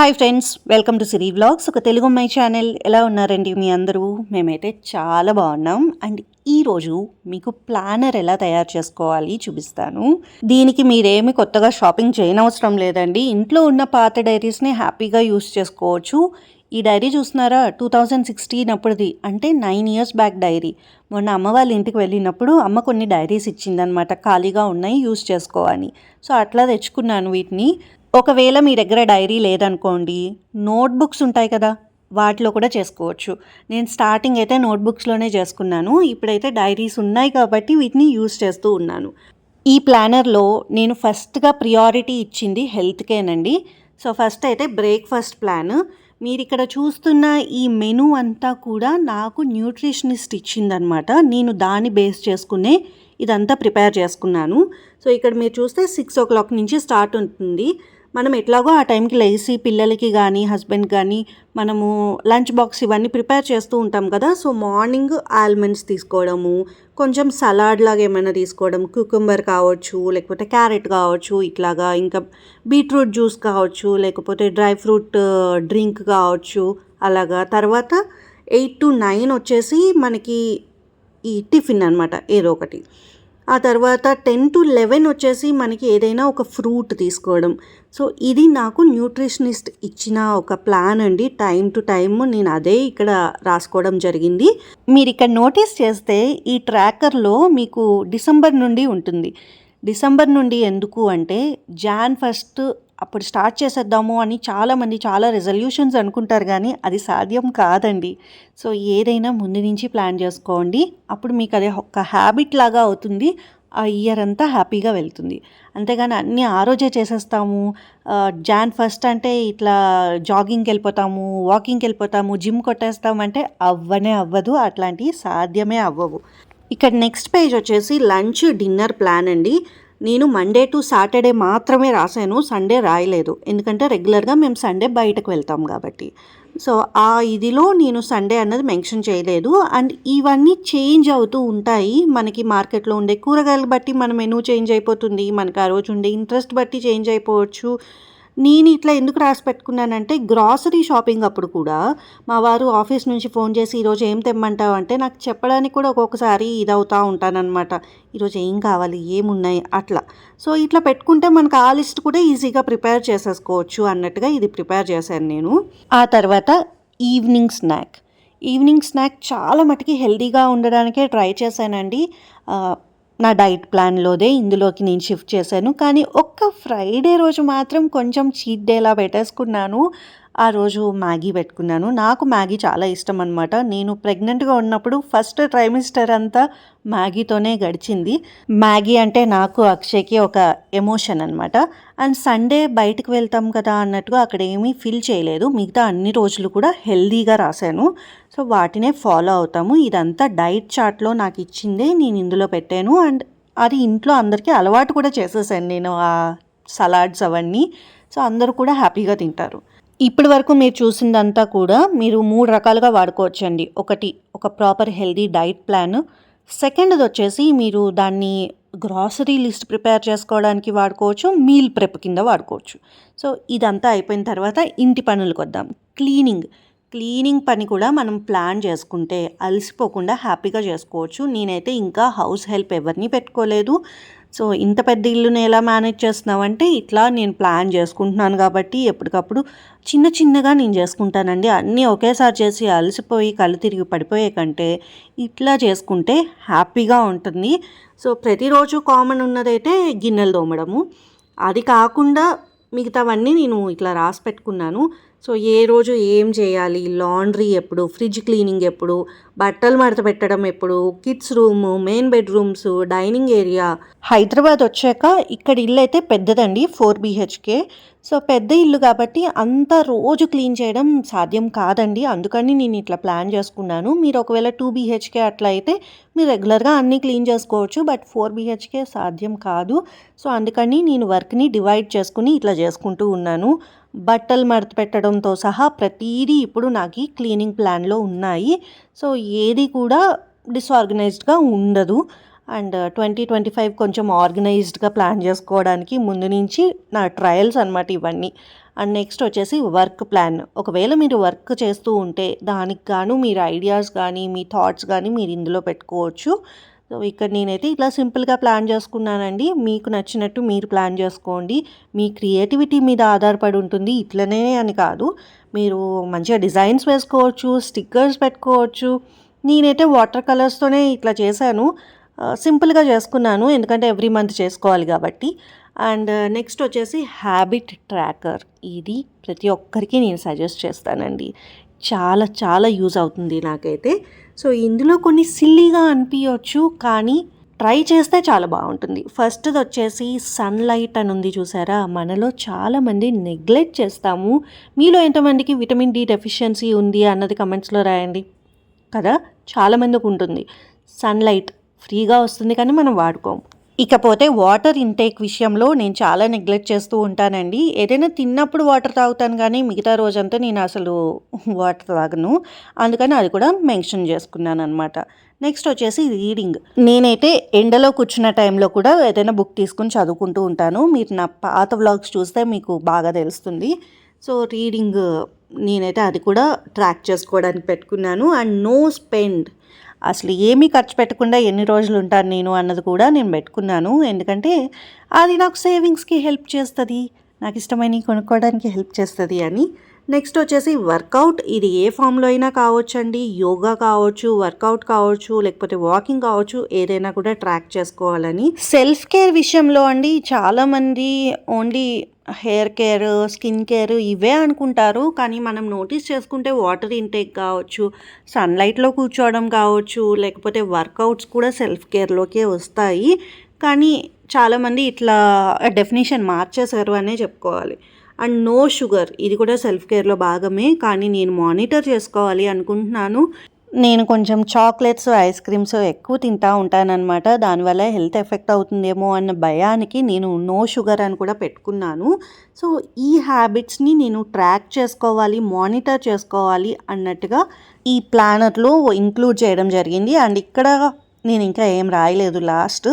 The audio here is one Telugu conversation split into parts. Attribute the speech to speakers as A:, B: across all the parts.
A: Hi friends, welcome to Siri vlogs. ఒక తెలుగు అమ్మాయి ఛానల్. ఎలా ఉన్నారండి మీ అందరూ? మేమైతే చాలా బాగున్నాం. అండ్ ఈరోజు మీకు ప్లానర్ ఎలా తయారు చేసుకోవాలి చూపిస్తాను. దీనికి మీరేమి కొత్తగా షాపింగ్ చేయనవసరం లేదండి. ఇంట్లో ఉన్న పాత డైరీస్ని హ్యాపీగా యూస్ చేసుకోవచ్చు. ఈ డైరీ చూస్తున్నారా, 2016 అప్పుడుది, అంటే 9 years బ్యాక్ డైరీ. మొన్న అమ్మ వాళ్ళ ఇంటికి వెళ్ళినప్పుడు అమ్మ కొన్ని డైరీస్ ఇచ్చిందనమాట, ఖాళీగా ఉన్నాయి యూస్ చేసుకోవాలి. సో అట్లా తెచ్చుకున్నాను వీటిని. ఒకవేళ మీ దగ్గర డైరీ లేదనుకోండి, నోట్బుక్స్ ఉంటాయి కదా, వాటిలో కూడా చేసుకోవచ్చు. నేను స్టార్టింగ్ అయితే నోట్బుక్స్లోనే చేసుకున్నాను. ఇప్పుడైతే డైరీస్ ఉన్నాయి కాబట్టి వీటిని యూస్ చేస్తూ ఉన్నాను. ఈ ప్లానర్లో నేను ఫస్ట్గా ప్రియారిటీ ఇచ్చింది హెల్త్కేనండి. సో ఫస్ట్ అయితే బ్రేక్ఫాస్ట్ ప్లాన్. మీరు ఇక్కడ చూస్తున్న ఈ మెనూ అంతా కూడా నాకు న్యూట్రిషనిస్ట్ ఇచ్చిందనమాట. నేను దాన్ని బేస్ చేసుకునే ఇదంతా ప్రిపేర్ చేసుకున్నాను. సో ఇక్కడ మీరు చూస్తే 6 o'clock నుంచి స్టార్ట్ ఉంటుంది. మనం ఎట్లాగో ఆ టైంకి లేచి పిల్లలకి కానీ హస్బెండ్ కానీ మనము లంచ్ బాక్స్ ఇవన్నీ ప్రిపేర్ చేస్తూ ఉంటాం కదా. సో మార్నింగ్ ఆల్మండ్స్ తీసుకోవడము, కొంచెం సలాడ్ లాగా ఏమైనా తీసుకోవడం, క్యూకంబర్ కావచ్చు, లేకపోతే క్యారెట్ కావచ్చు, ఇట్లాగా ఇంకా బీట్రూట్ జ్యూస్ కావచ్చు, లేకపోతే డ్రై ఫ్రూట్ డ్రింక్ కావచ్చు, అలాగా. తర్వాత 8 to 9 వచ్చేసి మనకి ఈ టిఫిన్ అనమాట, ఏదో ఒకటి. ఆ తర్వాత 10 to 11 వచ్చేసి మనకి ఏదైనా ఒక ఫ్రూట్ తీసుకోవడం. సో ఇది నాకు న్యూట్రిషనిస్ట్ ఇచ్చిన ఒక ప్లాన్ అండి. టైం టు టైమ్ నేను అదే ఇక్కడ రాసుకోవడం జరిగింది. మీరు ఇక్కడ నోటీస్ చేస్తే ఈ ట్రాకర్లో మీకు డిసెంబర్ నుండి ఉంటుంది. డిసెంబర్ నుండి ఎందుకు అంటే Jan 1 అప్పుడు స్టార్ట్ చేసేద్దాము అని చాలామంది చాలా రెజల్యూషన్స్ అనుకుంటారు, కానీ అది సాధ్యం కాదండి. సో ఏదైనా ముందు నుంచి ప్లాన్ చేసుకోండి, అప్పుడు మీకు అది ఒక హ్యాబిట్ లాగా అవుతుంది. ఆ ఇయర్ అంతా హ్యాపీగా వెళ్తుంది. అంతేగాని అన్నీ ఆ రోజే చేసేస్తాము. Jan 1 అంటే ఇట్లా జాగింగ్కి వెళ్ళిపోతాము, వాకింగ్కి వెళ్ళిపోతాము, జిమ్ కొట్టేస్తామంటే అవ్వదు. అట్లాంటివి సాధ్యమే అవ్వవు. ఇక్కడ నెక్స్ట్ పేజ్ వచ్చేసి లంచ్ డిన్నర్ ప్లాన్ అండి. నేను మండే టు సాటర్డే మాత్రమే రాశాను, సండే రాయలేదు. ఎందుకంటే రెగ్యులర్గా మేము సండే బయటకు వెళ్తాం కాబట్టి. సో ఆ ఇదిలో నేను సండే అన్నది మెన్షన్ చేయలేదు. అండ్ ఇవన్నీ చేంజ్ అవుతూ ఉంటాయి. మనకి మార్కెట్లో ఉండే కూరగాయలు బట్టి మన మెనూ చేంజ్ అయిపోతుంది, మనకు ఆ రోజు ఉండే ఇంట్రెస్ట్ బట్టి చేంజ్ అయిపోవచ్చు. నేను ఇట్లా ఎందుకు రాసి పెట్టుకున్నానంటే గ్రాసరీ షాపింగ్ అప్పుడు కూడా మా వారు ఆఫీస్ నుంచి ఫోన్ చేసి ఈరోజు ఏం తెమ్మంటావు అంటే నాకు చెప్పడానికి కూడా ఒక్కొక్కసారి ఇదవుతూ ఉంటానన్నమాట. ఈరోజు ఏం కావాలి, ఏమున్నాయి అట్లా. సో ఇట్లా పెట్టుకుంటే మనకు ఆ లిస్ట్ కూడా ఈజీగా ప్రిపేర్ చేసేసుకోవచ్చు అన్నట్టుగా ఇది ప్రిపేర్ చేశాను నేను. ఆ తర్వాత ఈవినింగ్ స్నాక్ చాలా మటుకి హెల్తీగా ఉండడానికే ట్రై చేశానండి. నా డైట్ ప్లాన్లోదే ఇందులోకి నేను షిఫ్ట్ చేశాను. కానీ ఒక్క ఫ్రైడే రోజు మాత్రం కొంచెం చీట్ డేలా పెట్టేసుకున్నాను. ఆ రోజు మ్యాగీ పెట్టుకున్నాను. నాకు మ్యాగీ చాలా ఇష్టం అనమాట. నేను ప్రెగ్నెంట్గా ఉన్నప్పుడు ఫస్ట్ ట్రైమిస్టర్ అంతా మ్యాగీతోనే గడిచింది. మ్యాగీ అంటే నాకు అక్షయ్కి ఒక ఎమోషన్ అనమాట. అండ్ సండే బయటకు వెళ్తాం కదా అన్నట్టుగా అక్కడ ఏమీ ఫీల్ చేయలేదు. మిగతా అన్ని రోజులు కూడా హెల్దీగా రాశాను. సో వాటినే ఫాలో అవుతాము. ఇదంతా డైట్ చార్ట్లో నాకు ఇచ్చిందే నేను ఇందులో పెట్టాను. అండ్ అది ఇంట్లో అందరికీ అలవాటు కూడా చేసేసాను నేను, ఆ సలాడ్స్ అవన్నీ. సో అందరూ కూడా హ్యాపీగా తింటారు. ఇప్పటి వరకు మీరు చూసిందంతా కూడా మీరు 3 రకాలుగా వాడుకోవచ్చండి. ఒకటి ఒక ప్రాపర్ హెల్దీ డైట్ ప్లాన్. సెకండ్ది వచ్చేసి మీరు దాన్ని గ్రాసరీ లిస్ట్ ప్రిపేర్ చేసుకోవడానికి వాడుకోవచ్చు, మీల్ ప్రెప్ కింద వాడుకోవచ్చు. సో ఇదంతా అయిపోయిన తర్వాత ఇంటి పనులకు వద్దాం. క్లీనింగ్ పని కూడా మనం ప్లాన్ చేసుకుంటే అలసిపోకుండా హ్యాపీగా చేసుకోవచ్చు. నేనైతే ఇంకా హౌస్ హెల్ప్ ఎవరిని పెట్టుకోలేదు. సో ఇంత పెద్ద ఇల్లుని ఎలా మేనేజ్ చేస్తున్నామంటే ఇట్లా నేను ప్లాన్ చేసుకుంటున్నాను కాబట్టి ఎప్పటికప్పుడు చిన్నగా నేను చేసుకుంటానండి. అన్నీ ఒకేసారి చేసి అలసిపోయి కళ్ళు తిరిగి పడిపోయే కంటే ఇట్లా చేసుకుంటే హ్యాపీగా ఉంటుంది. సో ప్రతిరోజు కామన్ ఉన్నదైతే గిన్నెలు తోమడము. అది కాకుండా మిగతావన్నీ నేను ఇట్లా రాసి పెట్టుకున్నాను. సో ఏ రోజు ఏం చేయాలి, లాండ్రీ ఎప్పుడు, ఫ్రిడ్జ్ క్లీనింగ్ ఎప్పుడు, బట్టలు మడత పెట్టడం ఎప్పుడు, kids room, main bedrooms, dining area. Hyderabad వచ్చాక ఇక్కడ ఇల్లు అయితే పెద్దదండి, 4 BHK. సో పెద్ద ఇల్లు కాబట్టి అంత రోజు క్లీన్ చేయడం సాధ్యం కాదండి. అందుకని నేను ఇట్లా ప్లాన్ చేసుకున్నాను. మీరు ఒకవేళ 2 BHK అట్లా అయితే మీరు రెగ్యులర్గా అన్నీ క్లీన్ చేసుకోవచ్చు. బట్ 4 BHK సాధ్యం కాదు. సో అందుకని నేను వర్క్ని డివైడ్ చేసుకుని ఇట్లా చేసుకుంటూ ఉన్నాను. బట్టలు మడత పెట్టడంతో సహా ప్రతిదీ ఇప్పుడు నాకు క్లీనింగ్ ప్లాన్లో ఉన్నాయి. సో ఏది కూడా డిసార్గనైజ్డ్గా ఉండదు. అండ్ 2025 కొంచెం ఆర్గనైజ్డ్గా ప్లాన్ చేసుకోవడానికి ముందు నుంచి నా ట్రయల్స్ అనమాట ఇవన్నీ. అండ్ నెక్స్ట్ వచ్చేసి వర్క్ ప్లాన్. ఒకవేళ మీరు వర్క్ చేస్తూ ఉంటే దానికి గాను మీరు ఐడియాస్ కానీ మీ థాట్స్ కానీ మీరు ఇందులో పెట్టుకోవచ్చు. సో ఇక్కడ నేనైతే ఇట్లా సింపుల్గా ప్లాన్ చేసుకున్నానండి. మీకు నచ్చినట్టు మీరు ప్లాన్ చేసుకోండి. మీ క్రియేటివిటీ మీద ఆధారపడి ఉంటుంది. ఇట్లనే అని కాదు, మీరు మంచిగా డిజైన్స్ వేసుకోవచ్చు, స్టిక్కర్స్ పెట్టుకోవచ్చు. నేనైతే వాటర్ కలర్స్తోనే ఇట్లా చేశాను. సింపుల్గా చేసుకున్నాను ఎందుకంటే ఎవ్రీ మంత్ చేసుకోవాలి కాబట్టి. అండ్ నెక్స్ట్ వచ్చేసి హ్యాబిట్ ట్రాకర్. ఇది ప్రతి ఒక్కరికి నేను సజెస్ట్ చేస్తానండి. చాలా చాలా యూజ్ అవుతుంది నాకైతే. సో ఇందులో కొన్ని సిల్లీగా అనిపించవచ్చు, కానీ ట్రై చేస్తే చాలా బాగుంటుంది. ఫస్ట్ది వచ్చేసి సన్లైట్ అని ఉంది చూసారా, మనలో చాలామంది నెగ్లెక్ట్ చేస్తాము. మీలో ఎంతమందికి విటమిన్ డి డెఫిషియన్సీ ఉంది అన్నది కమెంట్స్లో రాయండి కదా. చాలామందికి ఉంటుంది. సన్లైట్ ఫ్రీగా వస్తుంది కానీ మనం వాడుకోము. ఇకపోతే వాటర్ ఇంటేక్ విషయంలో నేను చాలా నెగ్లెక్ట్ చేస్తూ ఉంటానండి. ఏదైనా తిన్నప్పుడు వాటర్ తాగుతాను కానీ మిగతా రోజంతా నేను అసలు వాటర్ తాగను. అందుకని అది కూడా మెన్షన్ చేసుకున్నాను అనమాట. నెక్స్ట్ వచ్చేసి రీడింగ్. నేనైతే ఎండలో కూర్చున్న టైంలో కూడా ఏదైనా బుక్ తీసుకుని చదువుకుంటూ ఉంటాను. మీరు నా పాత వ్లాగ్స్ చూస్తే మీకు బాగా తెలుస్తుంది. సో రీడింగ్ నేనైతే అది కూడా ట్రాక్ చేసుకోవడానికి పెట్టుకున్నాను. అండ్ నో స్పెండ్, అసలు ఏమీ ఖర్చు పెట్టకుండా ఎన్ని రోజులు ఉంటాను నేను అన్నది కూడా నేను పెట్టుకున్నాను. ఎందుకంటే అది నాకు సేవింగ్స్కి హెల్ప్ చేస్తుంది, నాకు ఇష్టమైనవి కొనుక్కోవడానికి హెల్ప్ చేస్తుంది అని. నెక్స్ట్ వచ్చేసి వర్కౌట్. ఇది ఏ ఫామ్లో అయినా కావచ్చండి. యోగా కావచ్చు, వర్కౌట్ కావచ్చు, లేకపోతే వాకింగ్ కావచ్చు, ఏదైనా కూడా ట్రాక్ చేసుకోవాలని. సెల్ఫ్ కేర్ విషయంలో అండి చాలామంది only hair care, skin care ఇవే అనుకుంటారు. కానీ మనం నోటీస్ చేసుకుంటే వాటర్ ఇంటేక్ కావచ్చు, సన్లైట్లో కూర్చోవడం కావచ్చు, లేకపోతే వర్కౌట్స్ కూడా సెల్ఫ్ కేర్లోకే వస్తాయి. కానీ చాలామంది ఇట్లా డెఫినేషన్ మార్చేశారు అనే చెప్పుకోవాలి. అండ్ నో షుగర్, ఇది కూడా సెల్ఫ్ కేర్లో భాగమే. కానీ నేను మానిటర్ చేసుకోవాలి అనుకుంటున్నాను. నేను కొంచెం చాక్లెట్స్, ఐస్ క్రీమ్స్ ఎక్కువ తింటూ ఉంటానన్నమాట. దానివల్ల హెల్త్ ఎఫెక్ట్ అవుతుందేమో అన్న భయానికి నేను నో షుగర్ అని కూడా పెట్టుకున్నాను. సో ఈ హ్యాబిట్స్ని నేను ట్రాక్ చేసుకోవాలి, మానిటర్ చేసుకోవాలి అన్నట్టుగా ఈ ప్లానర్లో ఇంక్లూడ్ చేయడం జరిగింది. అండ్ ఇక్కడ నేను ఇంకా ఏం రాయలేదు. లాస్ట్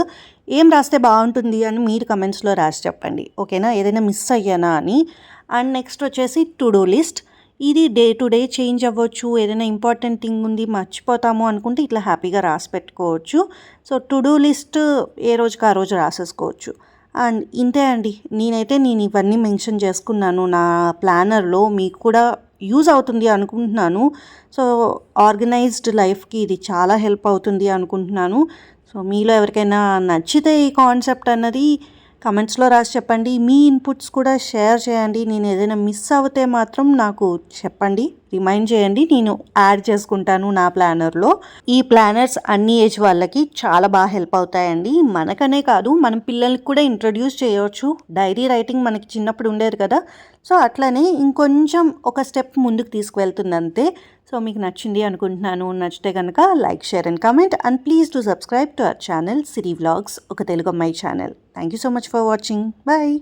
A: ఏం రాస్తే బాగుంటుంది అని మీరు కమెంట్స్లో రాసి చెప్పండి, ఓకేనా. ఏదైనా మిస్ అయ్యానా అని. అండ్ నెక్స్ట్ వచ్చేసి టు డూ లిస్ట్. ఇది డే టు డే చేంజ్ అవ్వచ్చు. ఏదైనా ఇంపార్టెంట్ థింగ్ ఉంది మర్చిపోతాము అనుకుంటే ఇట్లా హ్యాపీగా రాసి పెట్టుకోవచ్చు. సో టు డూ లిస్ట్ ఏ రోజుకి ఆ రోజు రాసేసుకోవచ్చు. అండ్ ఇంతే అండి. నేను ఇవన్నీ మెన్షన్ చేసుకున్నాను నా ప్లానర్లో. మీకు కూడా యూజ్ అవుతుంది అనుకుంటున్నాను. సో ఆర్గనైజ్డ్ లైఫ్కి ఇది చాలా హెల్ప్ అవుతుంది అనుకుంటున్నాను. సో మీలో ఎవరికైనా నచ్చితే ఈ కాన్సెప్ట్ అన్నది కమెంట్స్లో రాసి చెప్పండి. మీ ఇన్పుట్స్ కూడా షేర్ చేయండి. నేను ఏదైనా మిస్ అవుతే మాత్రం నాకు చెప్పండి, రిమైండ్ చేయండి, నేను యాడ్ చేసుకుంటాను నా ప్లానర్లో. ఈ ప్లానర్స్ అన్ని ఏజ్ వాళ్ళకి చాలా బాగా హెల్ప్ అవుతాయండి. మనకనే కాదు, మనం పిల్లలకి కూడా ఇంట్రడ్యూస్ చేయవచ్చు. డైరీ రైటింగ్ మనకి చిన్నప్పుడు ఉండేది కదా. సో అట్లనే ఇంకొంచెం ఒక స్టెప్ ముందుకు తీసుకువెళ్తుంది అంతే. సో మీకు నచ్చింది అనుకుంటున్నాను. నచ్చితే కనుక like, share and comment. And please to subscribe to our channel Siri vlogs, ఒక తెలుగు అమ్మాయి channel. Thank you so much for watching. Bye.